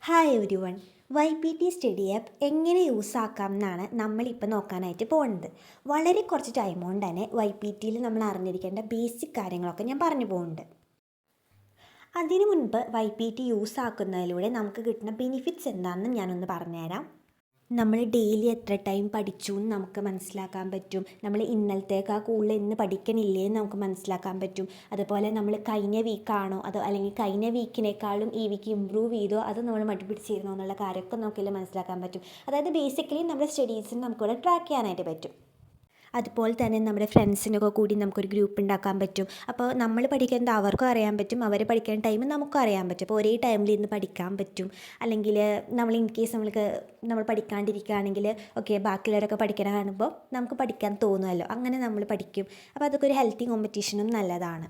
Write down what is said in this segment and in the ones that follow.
Hi every one. YPT study app എങ്ങനെ use ആക്കാം എന്നാണ് നമ്മളിപ്പോൾ നോക്കാനായിട്ട് പോകുന്നത്. വളരെ കുറച്ച് ടൈം കൊണ്ട് തന്നെ YPTയിൽ നമ്മൾ അറിഞ്ഞിരിക്കേണ്ട ബേസിക് കാര്യങ്ങളൊക്കെ ഞാൻ പറഞ്ഞു പോകുന്നുണ്ട്. അതിനു മുൻപ് YPT യൂസ് ആക്കുന്നതിലൂടെ നമുക്ക് കിട്ടുന്ന ബെനിഫിറ്റ്സ് എന്താണെന്ന് ഞാനൊന്ന് പറഞ്ഞുതരാം. നമ്മൾ ഡെയിലി എത്ര ടൈം പഠിച്ചു എന്ന് നമുക്ക് മനസ്സിലാക്കാൻ പറ്റും. നമ്മൾ ഇന്നലത്തേക്കാൾ കൂടുതൽ ഇന്ന് പഠിക്കണില്ലേ എന്ന് നമുക്ക് മനസ്സിലാക്കാൻ പറ്റും. അതുപോലെ നമ്മൾ കഴിഞ്ഞ വീക്കാണോ അതോ അല്ലെങ്കിൽ കഴിഞ്ഞ വീക്കിനേക്കാളും ഈ വീക്ക് ഇമ്പ്രൂവ് ചെയ്തോ അത് നമ്മൾ മടിപിടിച്ചിരുന്നോ എന്നുള്ള കാര്യമൊക്കെ നമുക്കിതിൽ മനസ്സിലാക്കാൻ പറ്റും. അതായത് ബേസിക്കലി നമ്മുടെ സ്റ്റഡീസിന് നമുക്കിവിടെ ട്രാക്ക് ചെയ്യാനായിട്ട് പറ്റും. അതുപോലെ തന്നെ നമ്മുടെ ഫ്രണ്ട്സിനൊക്കെ കൂടി നമുക്കൊരു ഗ്രൂപ്പ് ഉണ്ടാക്കാൻ പറ്റും. അപ്പോൾ നമ്മൾ പഠിക്കുന്നത് അവർക്കും അറിയാൻ പറ്റും, അവർ പഠിക്കുന്ന ടൈം നമുക്കും അറിയാൻ പറ്റും. അപ്പോൾ ഒരേ ടൈമിൽ ഇരുന്ന് പഠിക്കാൻ പറ്റും. അല്ലെങ്കിൽ നമ്മൾ ഇൻ കേസ് നമ്മൾ പഠിക്കാണ്ടിരിക്കുകയാണെങ്കിൽ ഓക്കെ ബാക്കിയുള്ളവരൊക്കെ പഠിക്കണ കാണുമ്പോൾ നമുക്ക് പഠിക്കാൻ തോന്നുമല്ലോ, അങ്ങനെ നമ്മൾ പഠിക്കും. അപ്പോൾ അതൊക്കെ ഒരു ഹെൽത്തി കോമ്പറ്റീഷനും നല്ലതാണ്.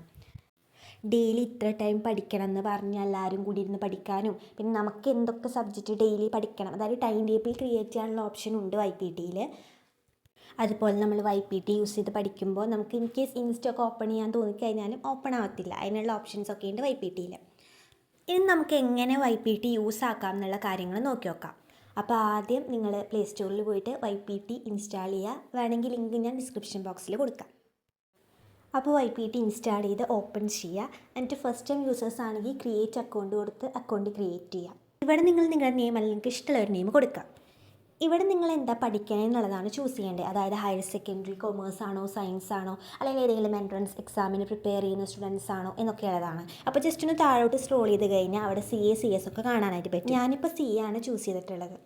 ഡെയിലി ഇത്ര ടൈം പഠിക്കണം എന്ന് പറഞ്ഞ് എല്ലാവരും കൂടി ഇരുന്ന് പഠിക്കാനും പിന്നെ നമുക്ക് എന്തൊക്കെ സബ്ജക്റ്റ് ഡെയിലി പഠിക്കണം, അതായത് ടൈം ടേബിൾ ക്രിയേറ്റ് ചെയ്യാനുള്ള ഓപ്ഷനുണ്ട് YPTയിൽ. അതുപോലെ നമ്മൾ YPT യൂസ് ചെയ്ത് പഠിക്കുമ്പോൾ നമുക്ക് ഇൻ കേസ് ഇൻസ്റ്റൊക്കെ ഓപ്പൺ ചെയ്യാൻ തോന്നിക്കഴിഞ്ഞാലും ഓപ്പൺ ആവത്തില്ല. അതിനുള്ള ഓപ്ഷൻസ് ഒക്കെ ഉണ്ട് YPTയിൽ. ഇനി നമുക്ക് എങ്ങനെ YPT യൂസ് ആക്കാം എന്നുള്ള കാര്യങ്ങൾ നോക്കി നോക്കാം. അപ്പോൾ ആദ്യം നിങ്ങൾ പ്ലേ സ്റ്റോറിൽ പോയിട്ട് YPT ഇൻസ്റ്റാൾ ചെയ്യുക. വേണമെങ്കിൽ ലിങ്ക് ഞാൻ ഡിസ്ക്രിപ്ഷൻ ബോക്സിൽ കൊടുക്കാം. അപ്പോൾ YPT ഇൻസ്റ്റാൾ ചെയ്ത് ഓപ്പൺ ചെയ്യുക. എന്നിട്ട് ഫസ്റ്റ് ടൈം യൂസേഴ്സ് ആണെങ്കിൽ ക്രിയേറ്റ് അക്കൗണ്ട് കൊടുത്ത് അക്കൗണ്ട് ക്രിയേറ്റ് ചെയ്യുക. ഇവിടെ നിങ്ങൾ നിങ്ങളുടെ നെയിം അല്ലെങ്കിൽ നിങ്ങൾക്ക് ഇഷ്ടമുള്ള ഒരു നെയിം കൊടുക്കാം. ഇവിടെ നിങ്ങൾ എന്താ പഠിക്കണേ എന്നുള്ളതാണ് ചൂസ് ചെയ്യേണ്ടത്. അതായത് ഹയർ സെക്കൻഡറി, കൊമേഴ്സ് ആണോ, സയൻസ് ആണോ, അല്ലെങ്കിൽ ഏതെങ്കിലും എൻട്രൻസ് എക്സാമിന് പ്രിപ്പയർ ചെയ്യുന്ന സ്റ്റുഡൻസ് ആണോ എന്നൊക്കെയുള്ളതാണ്. അപ്പോൾ ജസ്റ്റ് ഒന്ന് താഴോട്ട് സ്ക്രോൾ ചെയ്ത് കഴിഞ്ഞാൽ അവിടെ CA CS ഒക്കെ കാണാനായിട്ട് പറ്റും. ഞാനിപ്പോൾ CA ആണ് ചൂസ് ചെയ്തിട്ടുള്ളത്.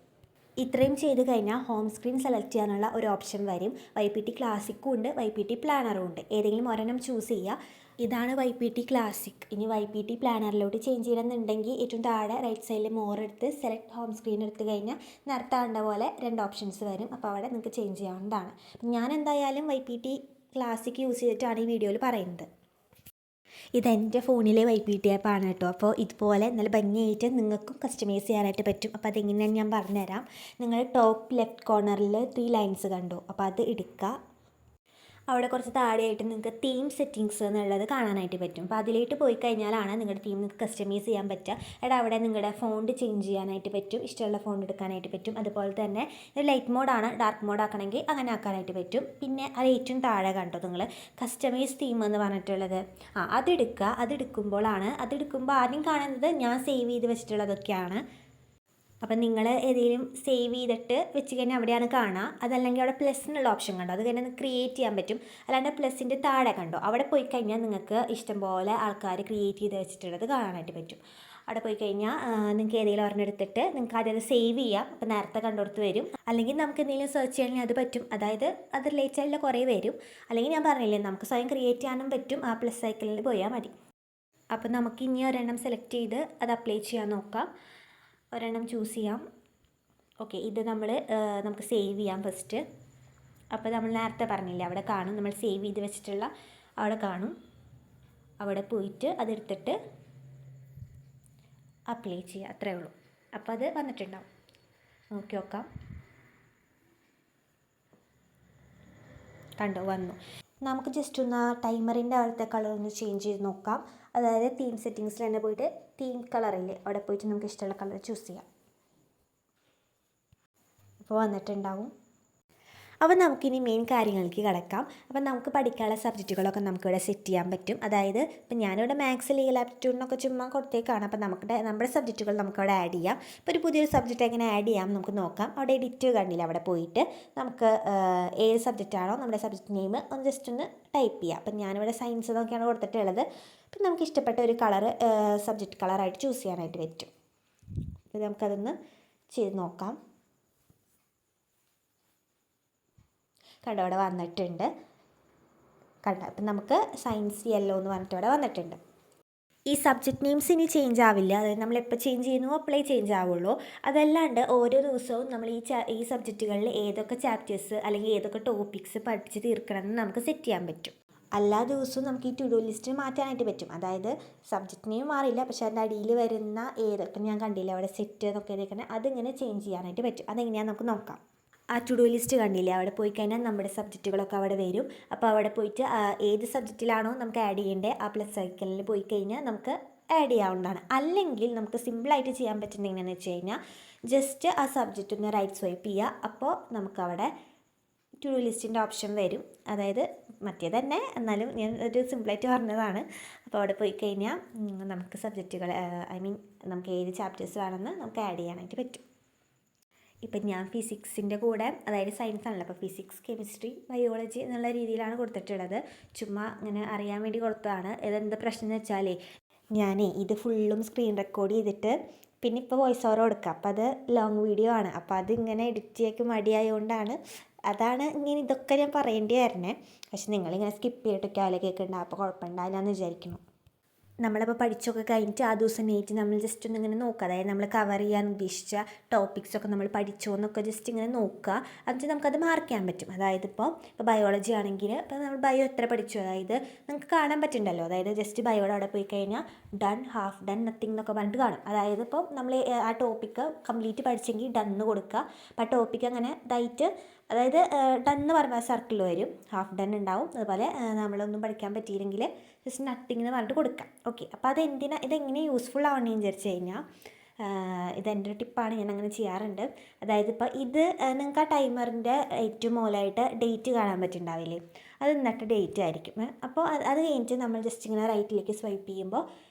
ഇത്രയും ചെയ്ത് കഴിഞ്ഞാൽ ഹോം സ്ക്രീൻ സെലക്ട് ചെയ്യാനുള്ള ഒരു ഓപ്ഷൻ വരും. YPT ക്ലാസിക്കും ഉണ്ട്, YPT പ്ലാനറും ഉണ്ട്. ഏതെങ്കിലും ഒരെണ്ണം ചൂസ് ചെയ്യുക. ഇതാണ് YPT ക്ലാസിക്. ഇനി YPT പ്ലാനറിലോട്ട് ചേഞ്ച് ചെയ്യണമെന്നുണ്ടെങ്കിൽ ഏറ്റവും താഴെ റൈറ്റ് സൈഡിൽ മോർ എടുത്ത് സെലക്ട് ഹോം സ്ക്രീൻ എടുത്ത് കഴിഞ്ഞാൽ നേരത്തെ കണ്ട പോലെ 2 ഓപ്ഷൻസ് വരും. അപ്പോൾ അവിടെ നിങ്ങൾക്ക് ചേഞ്ച് ചെയ്യാവുന്നതാണ്. ഞാൻ എന്തായാലും YPT ക്ലാസിക് യൂസ് ചെയ്തിട്ടാണ് ഈ വീഡിയോയിൽ പറയുന്നത്. ഇതെൻ്റെ ഫോണിലെ YPT ആപ്പാണ് കേട്ടോ. അപ്പോൾ ഇതുപോലെ നല്ല ഭംഗിയായിട്ട് നിങ്ങൾക്കും കസ്റ്റമൈസ് ചെയ്യാനായിട്ട് പറ്റും. അപ്പോൾ അതെങ്ങനെയാണ് ഞാൻ പറഞ്ഞുതരാം. നിങ്ങൾ ടോപ്പ് ലെഫ്റ്റ് കോർണറിൽ 3 ലൈൻസ് കണ്ടു, അപ്പോൾ അത് എടുക്കുക. അവിടെ കുറച്ച് താഴെയായിട്ട് നിങ്ങൾക്ക് തീം സെറ്റിങ്സ് എന്നുള്ളത് കാണാനായിട്ട് പറ്റും. അപ്പോൾ അതിലേക്ക് പോയി കഴിഞ്ഞാലാണ് നിങ്ങളുടെ തീം നിങ്ങൾക്ക് കസ്റ്റമൈസ് ചെയ്യാൻ പറ്റുക. അവിടെ നിങ്ങളുടെ ഫോണ്ട് ചേഞ്ച് ചെയ്യാനായിട്ട് പറ്റും, ഇഷ്ടമുള്ള ഫോണ്ട് എടുക്കാനായിട്ട് പറ്റും. അതുപോലെ തന്നെ ഇത് ലൈറ്റ് മോഡാണ്, ഡാർക്ക് മോഡ് ആക്കണമെങ്കിൽ അങ്ങനെ ആക്കാനായിട്ട് പറ്റും. പിന്നെ അത് ഏറ്റവും താഴെ കണ്ടോ നിങ്ങൾ കസ്റ്റമൈസ് തീം എന്ന് പറഞ്ഞിട്ടുള്ളത്, അതെടുക്കുമ്പോൾ ആദ്യം കാണുന്നത് ഞാൻ സേവ് ചെയ്ത് വെച്ചിട്ടുള്ളതൊക്കെയാണ്. അപ്പം നിങ്ങൾ ഏതെങ്കിലും സേവ് ചെയ്തിട്ട് വെച്ച് കഴിഞ്ഞാൽ അവിടെയാണ് കാണുക. അതല്ലെങ്കിൽ അവിടെ പ്ലസിനുള്ള ഓപ്ഷൻ കണ്ടോ, അത് കഴിഞ്ഞാൽ ക്രിയേറ്റ് ചെയ്യാൻ പറ്റും. അല്ലാണ്ട് പ്ലസിൻ്റെ താഴെ കണ്ടോ, അവിടെ പോയി കഴിഞ്ഞാൽ നിങ്ങൾക്ക് ഇഷ്ടംപോലെ ആൾക്കാർ ക്രിയേറ്റ് ചെയ്ത് വെച്ചിട്ടുള്ളത് കാണാനായിട്ട് പറ്റും. അവിടെ പോയി കഴിഞ്ഞാൽ നിങ്ങൾക്ക് ഏതെങ്കിലും ഒരെണ്ണം എടുത്തിട്ട് നിങ്ങൾക്ക് ആദ്യം സേവ് ചെയ്യാം. അപ്പോൾ നേരത്തെ കണ്ടോടത്ത് വരും. അല്ലെങ്കിൽ നമുക്ക് എന്തെങ്കിലും സെർച്ച് ചെയ്യണമെങ്കിൽ അത് പറ്റും. അതായത് അത് റിലേറ്റ് ആയിട്ടുള്ള കുറേ വരും. അല്ലെങ്കിൽ ഞാൻ പറഞ്ഞില്ലേ നമുക്ക് സ്വയം ക്രിയേറ്റ് ചെയ്യാനും പറ്റും. ആ പ്ലസ് സൈക്കിളിൽ പോയാൽ മതി. അപ്പോൾ നമുക്ക് ഇനി ഒരെണ്ണം സെലക്ട് ചെയ്ത് അത് അപ്ലൈ ചെയ്യാൻ നോക്കാം. ഒരെണ്ണം ചൂസ് ചെയ്യാം. ഓക്കെ, ഇത് നമുക്ക് സേവ് ചെയ്യാം ഫസ്റ്റ്. അപ്പോൾ നമ്മൾ നേരത്തെ പറഞ്ഞില്ലേ അവിടെ കാണും, നമ്മൾ സേവ് ചെയ്ത് വെച്ചിട്ടുള്ള അവിടെ കാണും. അവിടെ പോയിട്ട് അതെടുത്തിട്ട് അപ്ലൈ ചെയ്യുക, അത്രയേ ഉള്ളൂ. അപ്പോൾ അത് വന്നിട്ടുണ്ടാവും. നോക്കി നോക്കാം. കണ്ടോ, വന്നു. നമുക്ക് ജസ്റ്റ് ഒന്ന് ടൈമറിൻ്റെ അവിടുത്തെ കളർ ഒന്ന് ചേഞ്ച് ചെയ്ത് നോക്കാം. അതായത് തീം സെറ്റിങ്സിൽ തന്നെ പോയിട്ട് തീം കളറില്ലേ അവിടെ പോയിട്ട് നമുക്ക് ഇഷ്ടമുള്ള കളർ ചൂസ് ചെയ്യാം. അപ്പോൾ വന്നിട്ടുണ്ടാവും. അപ്പോൾ നമുക്കിനി മെയിൻ കാര്യങ്ങളിലേക്ക് കിടക്കാം. അപ്പോൾ നമുക്ക് പഠിക്കാനുള്ള സബ്ജക്റ്റുകളൊക്കെ നമുക്കിവിടെ സെറ്റ് ചെയ്യാൻ പറ്റും. അതായത് ഇപ്പം ഞാനിവിടെ മാത്സ്, ലീഗൽ ആപ്റ്റിറ്റ്യൂഡിനൊക്കെ ചുമ്മാ കൊടുത്തേക്കാണ്. അപ്പോൾ നമ്മുടെ സബ്ജക്റ്റുകൾ നമുക്കവിടെ ആഡ് ചെയ്യാം. ഇപ്പോൾ ഒരു പുതിയൊരു സബ്ജക്റ്റ് എങ്ങനെ ആഡ് ചെയ്യാം നമുക്ക് നോക്കാം. അവിടെ എഡിറ്റ് കണ്ടില്ല, അവിടെ പോയിട്ട് നമുക്ക് ഏത് സബ്ജക്റ്റാണോ നമ്മുടെ സബ്ജക്റ്റ് നെയിം ഒന്ന് ജസ്റ്റ് ഒന്ന് ടൈപ്പ് ചെയ്യാം. അപ്പം ഞാനിവിടെ സയൻസ് എന്നൊക്കെയാണ് കൊടുത്തിട്ടുള്ളത്. അപ്പം നമുക്ക് ഇഷ്ടപ്പെട്ട ഒരു കളർ സബ്ജക്റ്റ് കളറായിട്ട് ചൂസ് ചെയ്യാനായിട്ട് പറ്റും. അപ്പോൾ നമുക്കതൊന്ന് ചെയ്ത് നോക്കാം. കണ്ടോ അവിടെ വന്നിട്ടുണ്ട്. കണ്ടോ, അപ്പം നമുക്ക് സയൻസ് യെല്ലോ എന്ന് പറഞ്ഞിട്ട് ഇവിടെ വന്നിട്ടുണ്ട്. ഈ സബ്ജക്റ്റ് നെയിംസ് ഇനി ചേഞ്ച് ആവില്ല. അതായത് നമ്മൾ എപ്പോൾ ചേഞ്ച് ചെയ്യുന്നു അപ്പോഴേ ചേഞ്ച് ആവുള്ളൂ. അതല്ലാണ്ട് ഓരോ ദിവസവും നമ്മൾ ഈ സബ്ജക്റ്റുകളിൽ ഏതൊക്കെ ചാപ്റ്റേഴ്സ് അല്ലെങ്കിൽ ഏതൊക്കെ ടോപ്പിക്സ് പഠിച്ച് തീർക്കണമെന്ന് നമുക്ക് സെറ്റ് ചെയ്യാൻ പറ്റും. എല്ലാ ദിവസവും നമുക്ക് ഈ ടു ഡു ലിസ്റ്റ് മാറ്റാനായിട്ട് പറ്റും. അതായത് സബ്ജക്റ്റ് നെയിം മാറില്ല, പക്ഷേ അതിൻ്റെ അടിയിൽ വരുന്ന ഏതൊക്കെ ഞാൻ കണ്ടില്ല അവിടെ സെറ്റ് എന്നൊക്കെ എഴുതിയേക്കണേ അതിങ്ങനെ ചേഞ്ച് ചെയ്യാനായിട്ട് പറ്റും. അതെങ്ങനെയാണെന്ന് നമുക്ക് നോക്കാം. ആ ടു ഡു ലിസ്റ്റ് കണ്ടില്ലേ, അവിടെ പോയി കഴിഞ്ഞാൽ നമ്മുടെ സബ്ജക്റ്റുകളൊക്കെ അവിടെ വരും. അപ്പോൾ അവിടെ പോയിട്ട് ഏത് സബ്ജക്റ്റിലാണോ നമുക്ക് ആഡ് ചെയ്യേണ്ടത് ആ പ്ലസ് സൈക്കിളിൽ പോയി കഴിഞ്ഞാൽ നമുക്ക് ആഡ് ചെയ്യാവുന്നതാണ്. അല്ലെങ്കിൽ നമുക്ക് സിമ്പിളായിട്ട് ചെയ്യാൻ പറ്റുന്നത് എങ്ങനെയാണെന്ന് വെച്ച് കഴിഞ്ഞാൽ ജസ്റ്റ് ആ സബ്ജക്റ്റ് ഒന്ന് റൈറ്റ് സ്വൈപ്പ് ചെയ്യുക. അപ്പോൾ നമുക്കവിടെ ടു ഡു ലിസ്റ്റിൻ്റെ ഓപ്ഷൻ വരും. അതായത് മറ്റേ തന്നെ, എന്നാലും ഞാൻ ഒരു സിമ്പിളായിട്ട് പറഞ്ഞതാണ്. അപ്പോൾ അവിടെ പോയി കഴിഞ്ഞാൽ നമുക്ക് സബ്ജക്റ്റുകൾ നമുക്ക് ഏത് ചാപ്റ്റേഴ്സ് വേണമെന്ന് നമുക്ക് ആഡ് ചെയ്യാനായിട്ട് പറ്റും. ഇപ്പം ഞാൻ ഫിസിക്സിൻ്റെ കൂടെ, അതായത് സയൻസ് ആണല്ലോ, അപ്പോൾ ഫിസിക്സ്, കെമിസ്ട്രി, ബയോളജി എന്നുള്ള രീതിയിലാണ് കൊടുത്തിട്ടുള്ളത്. ചുമ്മാ ഇങ്ങനെ അറിയാൻ വേണ്ടി കൊടുത്തതാണ്. ഇതെന്താ പ്രശ്നം എന്ന് വെച്ചാലേ, ഞാനേ ഇത് ഫുള്ളും സ്ക്രീൻ റെക്കോർഡ് ചെയ്തിട്ട് പിന്നെ ഇപ്പോൾ വോയിസ് ഓവർ കൊടുക്കുക. അപ്പോൾ അത് ലോങ് വീഡിയോ ആണ്. അപ്പോൾ അതിങ്ങനെ എഡിറ്റ് ചെയ്യാൻ മടിയായതുകൊണ്ടാണ്, അതാണ് ഇങ്ങനെ ഇതൊക്കെ ഞാൻ പറയേണ്ടി വരണേ. പക്ഷെ നിങ്ങളിങ്ങനെ സ്കിപ്പ് ചെയ്തിട്ടൊക്കെ ആലേ കേൾക്കുന്നുണ്ടാവും, അപ്പോൾ കുഴപ്പമുണ്ടാവില്ല എന്ന് വിചാരിക്കുന്നു. നമ്മളപ്പോൾ പഠിച്ചൊക്കെ കഴിഞ്ഞിട്ട് ആ ദിവസം നൈറ്റ് നമ്മൾ ജസ്റ്റ് ഒന്ന് ഇങ്ങനെ നോക്കുക. അതായത് നമ്മൾ കവർ ചെയ്യാൻ ഉദ്ദേശിച്ച ടോപ്പിക്സൊക്കെ നമ്മൾ പഠിച്ചോ എന്നൊക്കെ ജസ്റ്റ് ഇങ്ങനെ നോക്കുക. എന്നിട്ട് നമുക്കത് മാർക്ക് ചെയ്യാൻ പറ്റും. അതായത് ഇപ്പോൾ ബയോളജി ആണെങ്കിൽ ഇപ്പോൾ നമ്മൾ ബയോ എത്ര പഠിച്ചു, അതായത് നമുക്ക് കാണാൻ പറ്റുന്നുണ്ടല്ലോ. അതായത് ജസ്റ്റ് ബയോയുടെ അവിടെ പോയി കഴിഞ്ഞാൽ ഡൺ, ഹാഫ് ഡൺ, നത്തിങ് എന്നൊക്കെ പറഞ്ഞിട്ട് കാണും. അതായത് ഇപ്പോൾ നമ്മൾ ആ ടോപ്പിക്ക് കംപ്ലീറ്റ് പഠിച്ചെങ്കിൽ ഡണ്ണ് കൊടുക്കുക. അപ്പോൾ ആ ടോപ്പിക്ക് അങ്ങനെ ഇതായിട്ട്, അതായത് ഡൺ എന്ന് പറയുമ്പോൾ സർക്കിൾ വരും, ഹാഫ് ഡൺ ഉണ്ടാവും. അതുപോലെ നമ്മളൊന്നും പഠിക്കാൻ പറ്റിയില്ലെങ്കിൽ ജസ്റ്റ് നത്തിങ് എന്ന് പറഞ്ഞിട്ട് കൊടുക്കാം. ഓക്കെ, അപ്പോൾ ഇതെങ്ങനെ യൂസ്ഫുൾ ആവണമെന്ന് വിചാരിച്ചു കഴിഞ്ഞാൽ, ഇതെൻ്റെ ഒരു ടിപ്പാണ്, ഞാൻ അങ്ങനെ ചെയ്യാറുണ്ട്. അതായത് ഇപ്പോൾ ഇത് നിങ്ങൾക്ക് ആ ടൈമറിൻ്റെ ഏറ്റവും മുകളിലായിട്ട് ഡേറ്റ് കാണാൻ പറ്റുന്നുണ്ടാവില്ലേ, അത് ഇന്നത്തെ ഡേറ്റ് ആയിരിക്കും. അപ്പോൾ അത് കഴിഞ്ഞിട്ട് നമ്മൾ ജസ്റ്റ് ഇങ്ങനെ റൈറ്റിലേക്ക് സ്വൈപ്പ് ചെയ്യുമ്പോൾ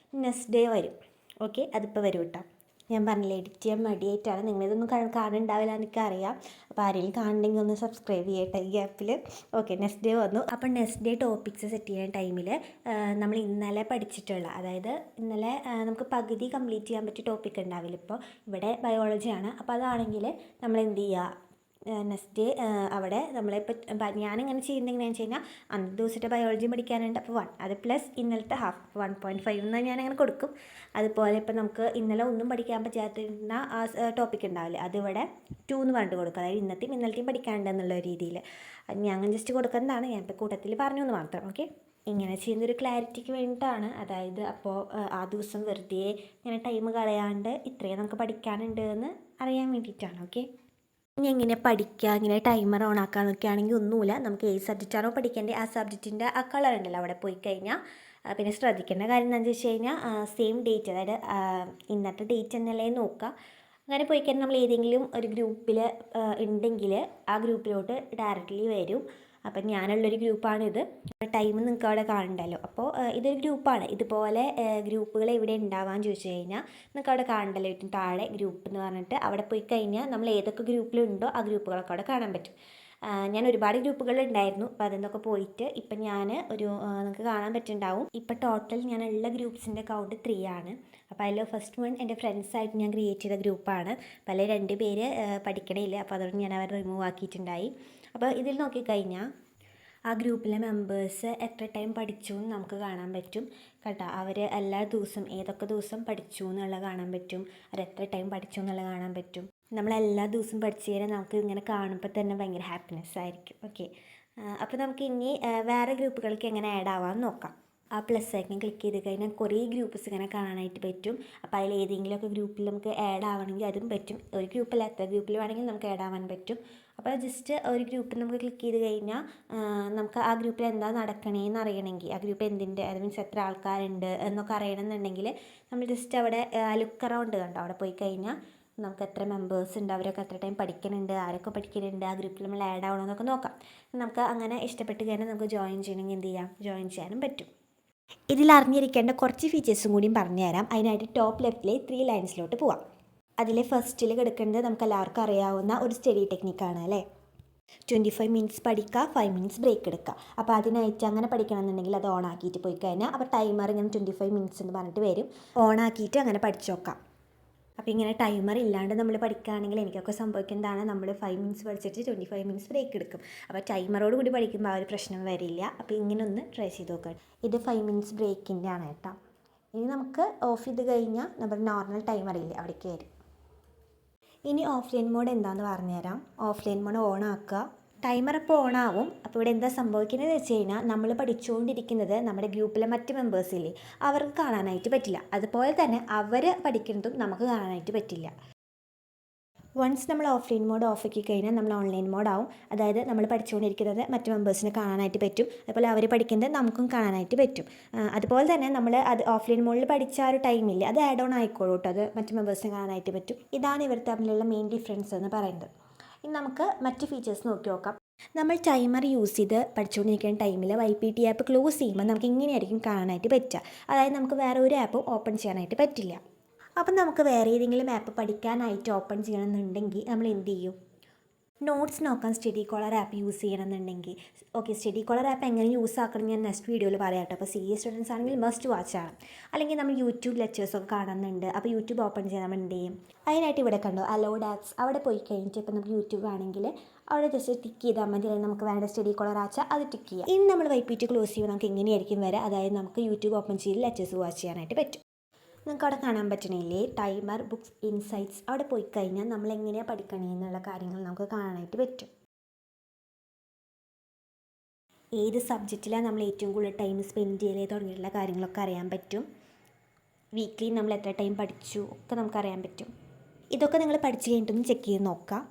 നെക്സ്റ്റ് ഡേ വരും. ഓക്കെ, അതിപ്പോൾ വരും കേട്ടോ. ഞാൻ പറഞ്ഞില്ല, എഡിറ്റ് ചെയ്യാൻ മടിയായിട്ടാണ്. നിങ്ങളിതൊന്നും കാണുന്നുണ്ടാവില്ല എനിക്കറിയാം. അപ്പോൾ ആരെങ്കിലും കാണണമെങ്കിൽ ഒന്ന് സബ്സ്ക്രൈബ് ചെയ്യട്ടെ ഈ ആപ്പിൽ. ഓക്കെ, നെക്സ്റ്റ് ഡേ വന്നു. അപ്പോൾ നെക്സ്റ്റ് ഡേ ടോപ്പിക്സ് സെറ്റ് ചെയ്യുന്ന ടൈമിൽ നമ്മൾ ഇന്നലെ പഠിച്ചിട്ടുള്ള, അതായത് ഇന്നലെ നമുക്ക് പകുതി കംപ്ലീറ്റ് ചെയ്യാൻ പറ്റിയ ടോപ്പിക് ഉണ്ടാവില്ല. ഇപ്പോൾ ഇവിടെ ബയോളജിയാണ്. അപ്പോൾ അതാണെങ്കിൽ നമ്മൾ എന്ത് ചെയ്യുക, നെക്സ്റ്റ് ഡേ അവിടെ നമ്മളിപ്പോൾ ഞാനിങ്ങനെ ചെയ്യുന്നത് എങ്ങനെയാണെന്ന് വെച്ച് കഴിഞ്ഞാൽ, അന്നത്തെ ദിവസത്തെ ബയോളജി പഠിക്കാനുണ്ട്. അപ്പോൾ 1 അത് പ്ലസ് ഇന്നലത്തെ ഹാഫ് 1.5 എന്ന് ഞാനങ്ങനെ കൊടുക്കും. അതുപോലെ ഇപ്പോൾ നമുക്ക് ഇന്നലെ ഒന്നും പഠിക്കാൻ പറ്റാത്തിരുന്ന ആ ടോപ്പിക് ഉണ്ടാവില്ലേ, അതിവിടെ 2 എന്ന് പറഞ്ഞിട്ട് കൊടുക്കുക. അതായത് ഇന്നലത്തെയും പഠിക്കാനുണ്ടെന്നുള്ള രീതിയിൽ ഞാൻ ജസ്റ്റ് കൊടുക്കുന്നതാണ്. ഞാൻ ഇപ്പോൾ കൂട്ടത്തിൽ പറഞ്ഞു എന്ന് മാത്രം. ഓക്കെ, ഇങ്ങനെ ചെയ്യുന്നൊരു ക്ലാരിറ്റിക്ക് വേണ്ടിയിട്ടാണ്. അതായത് അപ്പോൾ ആ ദിവസം വെറുതെ ഇങ്ങനെ ടൈം കളയാണ്ട് ഇത്രയും നമുക്ക് പഠിക്കാനുണ്ട് എന്ന് അറിയാൻ വേണ്ടിയിട്ടാണ്. ഓക്കെ, ഇനി എങ്ങനെ പഠിക്കുക, ഇങ്ങനെ ടൈമർ ഓൺ ആക്കാന്നൊക്കെ ആണെങ്കിൽ ഒന്നുമില്ല. നമുക്ക് ഏത് സബ്ജക്റ്റാണോ പഠിക്കേണ്ടത് ആ സബ്ജക്റ്റിൻ്റെ ആ കളർ ഉണ്ടല്ലോ അവിടെ പോയി കഴിഞ്ഞാൽ, പിന്നെ ശ്രദ്ധിക്കേണ്ട കാര്യം എന്താണെന്ന് വെച്ച് കഴിഞ്ഞാൽ സെയിം ഡേറ്റ്, അതായത് ഇന്നത്തെ ഡേറ്റ് എന്നല്ലേ നോക്കുക. അങ്ങനെ പോയി കഴിഞ്ഞാൽ നമ്മൾ ഏതെങ്കിലും ഒരു ഗ്രൂപ്പിൽ ഉണ്ടെങ്കിൽ ആ ഗ്രൂപ്പിലോട്ട് ഡയറക്റ്റ്ലി വരും. അപ്പം ഞാനുള്ളൊരു ഗ്രൂപ്പാണിത്. ടൈം നിങ്ങൾക്ക് അവിടെ കാണണ്ടല്ലോ. അപ്പോൾ ഇതൊരു ഗ്രൂപ്പാണ്. ഇതുപോലെ ഗ്രൂപ്പുകൾ എവിടെ ഉണ്ടാവാന്ന് ചോദിച്ചു കഴിഞ്ഞാൽ നിങ്ങൾക്ക് അവിടെ കാണണ്ടല്ലോ, ഏറ്റവും താഴെ ഗ്രൂപ്പ് എന്ന് പറഞ്ഞിട്ട് അവിടെ പോയി കഴിഞ്ഞാൽ നമ്മൾ ഏതൊക്കെ ഗ്രൂപ്പിലുണ്ടോ ആ ഗ്രൂപ്പുകളൊക്കെ അവിടെ കാണാൻ പറ്റും. ഞാൻ ഒരുപാട് ഗ്രൂപ്പുകളുണ്ടായിരുന്നു. അപ്പോൾ അതിന്നൊക്കെ പോയിട്ട് ഇപ്പം ഞാൻ നിങ്ങൾക്ക് കാണാൻ പറ്റുന്നുണ്ടാവും. ഇപ്പം ടോട്ടൽ ഞാനുള്ള ഗ്രൂപ്പ്സിൻ്റെ കൗണ്ട് 3 ആണ്. അപ്പോൾ അതിൽ ഫസ്റ്റ് വൺ എൻ്റെ ഫ്രണ്ട്സായിട്ട് ഞാൻ ക്രിയേറ്റ് ചെയ്ത ഗ്രൂപ്പാണ്. പല 2 പേര് പഠിക്കണമില്ല, അപ്പോൾ അതുകൊണ്ട് ഞാൻ അവർ റിമൂവ് ആക്കിയിട്ടുണ്ടായി. അപ്പോൾ ഇതിൽ നോക്കിക്കഴിഞ്ഞാൽ ആ ഗ്രൂപ്പിലെ മെമ്പേഴ്സ് എത്ര ടൈം പഠിച്ചു എന്ന് നമുക്ക് കാണാൻ പറ്റും കേട്ടോ. അവർ എല്ലാ ദിവസവും ഏതൊക്കെ ദിവസം പഠിച്ചു എന്നുള്ളത് കാണാൻ പറ്റും, അവർ എത്ര ടൈം പഠിച്ചു എന്നുള്ളത് കാണാൻ പറ്റും. നമ്മളെല്ലാ ദിവസവും പഠിച്ചു കഴിഞ്ഞാൽ നമുക്ക് ഇങ്ങനെ കാണുമ്പോൾ തന്നെ ഭയങ്കര ഹാപ്പിനെസ് ആയിരിക്കും. ഓക്കെ, അപ്പോൾ നമുക്ക് ഇനി വേറെ ഗ്രൂപ്പുകൾക്ക് എങ്ങനെ ആഡ് ആവാമെന്ന് നോക്കാം. ആ പ്ലസ് ഐക്കൺ ക്ലിക്ക് ചെയ്ത് കഴിഞ്ഞാൽ കുറേ ഗ്രൂപ്പ്സ് ഇങ്ങനെ കാണാനായിട്ട് പറ്റും. അപ്പോൾ അതിൽ ഏതെങ്കിലുമൊക്കെ ഗ്രൂപ്പിൽ നമുക്ക് ആഡ് ആവണമെങ്കിൽ അതും പറ്റും. ഒരു ഗ്രൂപ്പിൽ എത്ര ഗ്രൂപ്പിൽ വേണമെങ്കിൽ നമുക്ക് ആഡ് ആവാൻ പറ്റും. അപ്പോൾ ജസ്റ്റ് ഒരു ഗ്രൂപ്പിൽ നമുക്ക് ക്ലിക്ക് ചെയ്ത് കഴിഞ്ഞാൽ നമുക്ക് ആ ഗ്രൂപ്പിൽ എന്താ നടക്കണേന്ന് അറിയണമെങ്കിൽ, ആ ഗ്രൂപ്പ് എന്തിൻ്റെ, അത് മീൻസ് എത്ര ആൾക്കാരുണ്ട് എന്നൊക്കെ അറിയണമെന്നുണ്ടെങ്കിൽ നമ്മൾ ജസ്റ്റ് അവിടെ ലുക്ക് അറൗണ്ട് കണ്ടോ, അവിടെ പോയി കഴിഞ്ഞാൽ നമുക്ക് എത്ര മെമ്പേഴ്സ് ഉണ്ട്, അവരൊക്കെ എത്ര ടൈം പഠിക്കുന്നുണ്ട്, ആരൊക്കെ പഠിക്കുന്നുണ്ട്, ആ ഗ്രൂപ്പിൽ നമ്മൾ ആഡ് ആവണമെന്നൊക്കെ നോക്കാം. നമുക്ക് അങ്ങനെ ഇഷ്ടപ്പെട്ട് കഴിഞ്ഞാൽ നമുക്ക് ജോയിൻ ചെയ്യണമെങ്കിൽ എന്ത് ചെയ്യാം, ജോയിൻ ചെയ്യാനും പറ്റും. ഇതിൽ അറിഞ്ഞിരിക്കേണ്ട കുറച്ച് ഫീച്ചേഴ്സും കൂടിയും പറഞ്ഞുതരാം. അതിനായിട്ട് ടോപ്പ് ലെഫ്റ്റിലെ 3 ലൈൻസിലോട്ട് പോവാം. അതിൽ ഫസ്റ്റിൽ കിടക്കുന്നത് നമുക്ക് എല്ലാവർക്കും അറിയാവുന്ന ഒരു സ്റ്റഡി ടെക്നിക്കാണ് അല്ലേ. 25 മിനിറ്റ്സ് പഠിക്കുക, 5 മിനിറ്റ്സ് ബ്രേക്ക് എടുക്കുക. അപ്പോൾ അതിനായിട്ട് അങ്ങനെ പഠിക്കണമെന്നുണ്ടെങ്കിൽ അത് ഓൺ ആക്കിയിട്ട് പോയി കഴിഞ്ഞാൽ അപ്പോൾ ടൈമർ ഇങ്ങനെ 25 മിനിറ്റ്സ് എന്ന് പറഞ്ഞിട്ട് വരും. ഓൺ ആക്കിയിട്ട് അങ്ങനെ പഠിച്ചു നോക്കാം. അപ്പോൾ ഇങ്ങനെ ടൈമർ ഇല്ലാണ്ട് നമ്മൾ പഠിക്കുകയാണെങ്കിൽ എനിക്കൊക്കെ സംഭവിക്കുന്നതാണ്, നമ്മൾ 5 മിനിറ്റ്സ് പഠിച്ചിട്ട് 25 മിനിറ്റ്സ് ബ്രേക്ക് എടുക്കും. അപ്പോൾ ടൈമറോട് കൂടി പഠിക്കുമ്പോൾ ആ ഒരു പ്രശ്നം വരില്ല. അപ്പോൾ ഇങ്ങനെ ഒന്ന് ട്രൈ ചെയ്ത് നോക്കാം. ഇത് 5 മിനിറ്റ്സ് ബ്രേക്കിൻ്റെ ആണ് കേട്ടോ. ഇനി നമുക്ക് ഓഫ് ചെയ്ത് കഴിഞ്ഞാൽ നമ്മൾ നോർമൽ ടൈമർ ഇല്ലേ അവിടേക്ക് വരും. ഇനി ഓഫ്ലൈൻ മോഡ് എന്താണെന്ന് പറഞ്ഞുതരാം. ഓഫ്ലൈൻ മോഡ് ഓൺ ആക്കുക. ടൈമർ അപ്പോൾ ഓൺ ആവും. അപ്പോൾ ഇവിടെ എന്താ സംഭവിക്കുന്നത് വെച്ച് കഴിഞ്ഞാൽ നമ്മൾ പഠിച്ചുകൊണ്ടിരിക്കുന്നത് നമ്മുടെ ഗ്രൂപ്പിലെ മറ്റ് മെമ്പേഴ്സില്ലേ അവർക്ക് കാണാനായിട്ട് പറ്റില്ല. അതുപോലെ തന്നെ അവർ പഠിക്കുന്നതും നമുക്ക് കാണാനായിട്ട് പറ്റില്ല. വൺസ് നമ്മൾ ഓഫ്ലൈൻ മോഡ് ഓഫ് ആക്കി കഴിഞ്ഞാൽ നമ്മൾ ഓൺലൈൻ മോഡാവും. അതായത് നമ്മൾ പഠിച്ചുകൊണ്ടിരിക്കുന്നത് മറ്റ് മെമ്പേഴ്സിന് കാണാനായിട്ട് പറ്റും, അതുപോലെ അവർ പഠിക്കുന്നത് നമുക്കും കാണാനായിട്ട് പറ്റും. അതുപോലെ തന്നെ നമ്മൾ അത് ഓഫ്ലൈൻ മോഡിൽ പഠിച്ച ആ ഒരു ടൈമില്ല, അത് ആഡ് ഓൺ ആയിക്കോളൂ കേട്ടോ, അത് മറ്റ് മെമ്പേഴ്സിന് കാണാനായിട്ട് പറ്റും. ഇതാണ് ഇവർ തമ്മിലുള്ള മെയിൻ ഡിഫറൻസ് എന്ന് പറയുന്നത്. ഇനി നമുക്ക് മറ്റ് ഫീച്ചേഴ്സ് നോക്കി നോക്കാം. നമ്മൾ ടൈമർ യൂസ് ചെയ്ത് പഠിച്ചുകൊണ്ടിരിക്കുന്ന ടൈമിൽ YPT ആപ്പ് ക്ലോസ് ചെയ്യുമ്പോൾ നമുക്ക് ഇങ്ങനെയായിരിക്കും കാണാനായിട്ട് പറ്റുക. അതായത് നമുക്ക് വേറെ ഒരു ആപ്പും ഓപ്പൺ ചെയ്യാനായിട്ട് പറ്റില്ല. അപ്പം നമുക്ക് വേറെ ഏതെങ്കിലും ആപ്പ് പഠിക്കാനായിട്ട് ഓപ്പൺ ചെയ്യണമെന്നുണ്ടെങ്കിൽ നമ്മൾ എന്ത് ചെയ്യും? നോട്ട്സ് നോക്കാൻ സ്റ്റഡി കോളർ ആപ്പ് യൂസ് ചെയ്യണമെന്നുണ്ടെങ്കിൽ ഓക്കെ, സ്റ്റഡി കോളർ ആപ്പ് എങ്ങനെ യൂസ് ആക്കണം ഞാൻ നെക്സ്റ്റ് വീഡിയോയിൽ പറയാം കേട്ടോ. അപ്പോൾ CA സ്റ്റുഡൻസ് ആണെങ്കിൽ മസ്റ്റ് വാച്ച് ആണ്. അല്ലെങ്കിൽ നമ്മൾ യൂട്യൂബ് ലെക്ചേഴ്സൊക്കെ കാണുന്നുണ്ട്, അപ്പോൾ യൂട്യൂബ് ഓപ്പൺ ചെയ്യാൻ നമ്മൾ എന്ത് ചെയ്യും? അതിനായിട്ട് ഇവിടെ കണ്ടോ അലൗഡ് ആപ്സ്, അവിടെ പോയി കഴിഞ്ഞിട്ട് ഇപ്പോൾ നമുക്ക് യൂട്യൂബ് ആണെങ്കിൽ അവിടെ ജസ്റ്റ് ടിക്ക് ചെയ്താൽ മതി. അല്ലെങ്കിൽ നമുക്ക് വേണ്ട സ്റ്റഡി കോളർ ആച്ചാൽ അത് ടിക്ക് ചെയ്യാം. ഇനി നമ്മൾ YPT ക്ലോസ് ചെയ്യുമ്പോൾ നമുക്ക് എങ്ങനെയായിരിക്കും വരിക? അതായത് നമുക്ക് യൂട്യൂബ് ഓപ്പൺ ചെയ്ത് ലെക്ചേഴ്സ് വാച്ച് ചെയ്യാനായിട്ട് പറ്റും. നിങ്ങൾക്ക് അവിടെ കാണാൻ പറ്റണില്ലേ ടൈമർ, ബുക്സ്, ഇൻസൈറ്റ്സ്. അവിടെ പോയി കഴിഞ്ഞാൽ നമ്മൾ എങ്ങനെയാണ് പഠിക്കണേ എന്നുള്ള കാര്യങ്ങൾ നമുക്ക് കാണാനായിട്ട് പറ്റും. ഏത് സബ്ജക്റ്റിലാണ് നമ്മൾ ഏറ്റവും കൂടുതൽ ടൈം സ്പെൻഡ് ചെയ്യലേ തുടങ്ങിയിട്ടുള്ള കാര്യങ്ങളൊക്കെ അറിയാൻ പറ്റും. വീക്ക്ലി നമ്മൾ എത്ര ടൈം പഠിച്ചു ഒക്കെ നമുക്കറിയാൻ പറ്റും. ഇതൊക്കെ നിങ്ങൾ പഠിച്ച് കഴിഞ്ഞിട്ടൊന്ന് ചെക്ക് ചെയ്ത് നോക്കാം.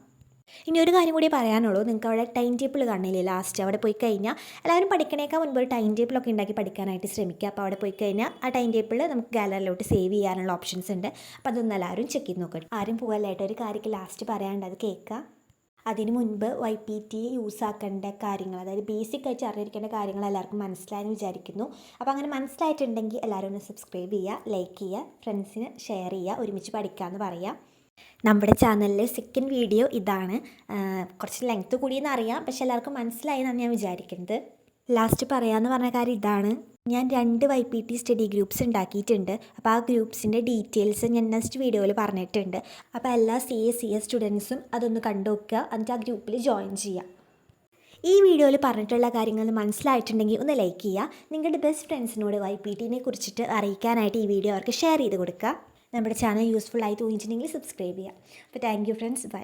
ഇനി ഒരു കാര്യം കൂടി പറയാനുള്ളൂ, നിങ്ങൾക്ക് അവിടെ ടൈം ടേബിൾ കാണില്ലേ ലാസ്റ്റ്, അവിടെ പോയി കഴിഞ്ഞാൽ എല്ലാവരും പഠിക്കണേക്കാൾ മുൻപ് ഒരു ടൈം ടേബിളൊക്കെ ഉണ്ടാക്കി പഠിക്കാനായിട്ട് ശ്രമിക്കുക. അപ്പോൾ അവിടെ പോയി കഴിഞ്ഞാൽ ആ ടൈം ടേബിൾ നമുക്ക് ഗാലറിയിലോട്ട് സേവ് ചെയ്യാനുള്ള ഓപ്ഷൻസ് ഉണ്ട്. അപ്പോൾ അതൊന്നും എല്ലാവരും ചെക്ക് ചെയ്ത് നോക്കട്ടെ. ആരും പോകല്ലായിട്ട് ഒരു കാര്യം ലാസ്റ്റ് പറയാണ്ട് അത് കേൾക്കുക. അതിന് മുൻപ് YPT യൂസ് ആക്കേണ്ട കാര്യങ്ങൾ, അതായത് ബേസിക് ആയിട്ട് അറിഞ്ഞിരിക്കേണ്ട കാര്യങ്ങൾ എല്ലാവർക്കും മനസ്സിലായെന്ന് വിചാരിക്കുന്നു. അപ്പോൾ അങ്ങനെ മനസ്സിലായിട്ടുണ്ടെങ്കിൽ എല്ലാവരും ഒന്ന് സബ്സ്ക്രൈബ് ചെയ്യുക, ലൈക്ക് ചെയ്യുക, ഫ്രണ്ട്സിന് ഷെയർ ചെയ്യുക, ഒരുമിച്ച് പഠിക്കാമെന്ന് പറയുക. നമ്മുടെ ചാനലിലെ സെക്കൻഡ് വീഡിയോ ഇതാണ്. കുറച്ച് ലെങ്ത്ത് കൂടിയെന്ന് അറിയാം, പക്ഷെ എല്ലാവർക്കും മനസ്സിലായി എന്നാണ് ഞാൻ വിചാരിക്കുന്നത്. ലാസ്റ്റ് പറയാമെന്ന് പറഞ്ഞ കാര്യം ഇതാണ്, ഞാൻ 2 YPT സ്റ്റഡി ഗ്രൂപ്പ്സ് ഉണ്ടാക്കിയിട്ടുണ്ട്. അപ്പോൾ ആ ഗ്രൂപ്പ്സിൻ്റെ ഡീറ്റെയിൽസ് ഞാൻ നെക്സ്റ്റ് വീഡിയോയിൽ പറഞ്ഞിട്ടുണ്ട്. അപ്പോൾ എല്ലാ CS സ്റ്റുഡൻസും അതൊന്ന് കണ്ടു നോക്കുക, എന്നിട്ട് ആ ഗ്രൂപ്പിൽ ജോയിൻ ചെയ്യുക. ഈ വീഡിയോയിൽ പറഞ്ഞിട്ടുള്ള കാര്യങ്ങൾ മനസ്സിലായിട്ടുണ്ടെങ്കിൽ ഒന്ന് ലൈക്ക് ചെയ്യുക. നിങ്ങളുടെ ബെസ്റ്റ് ഫ്രണ്ട്സിനോട് YPTനെ കുറിച്ചിട്ട് അറിയിക്കാനായിട്ട് ഈ വീഡിയോ അവർക്ക് ഷെയർ ചെയ്ത് കൊടുക്കുക. നമ്മുടെ ചാനൽ യൂസ്ഫുൾ ആയി തോന്നിയിട്ടുണ്ടെങ്കിൽ സബ്സ്ക്രൈബ് ചെയ്യുക. അപ്പോൾ താങ്ക് യു ഫ്രണ്ട്സ്, ബൈ.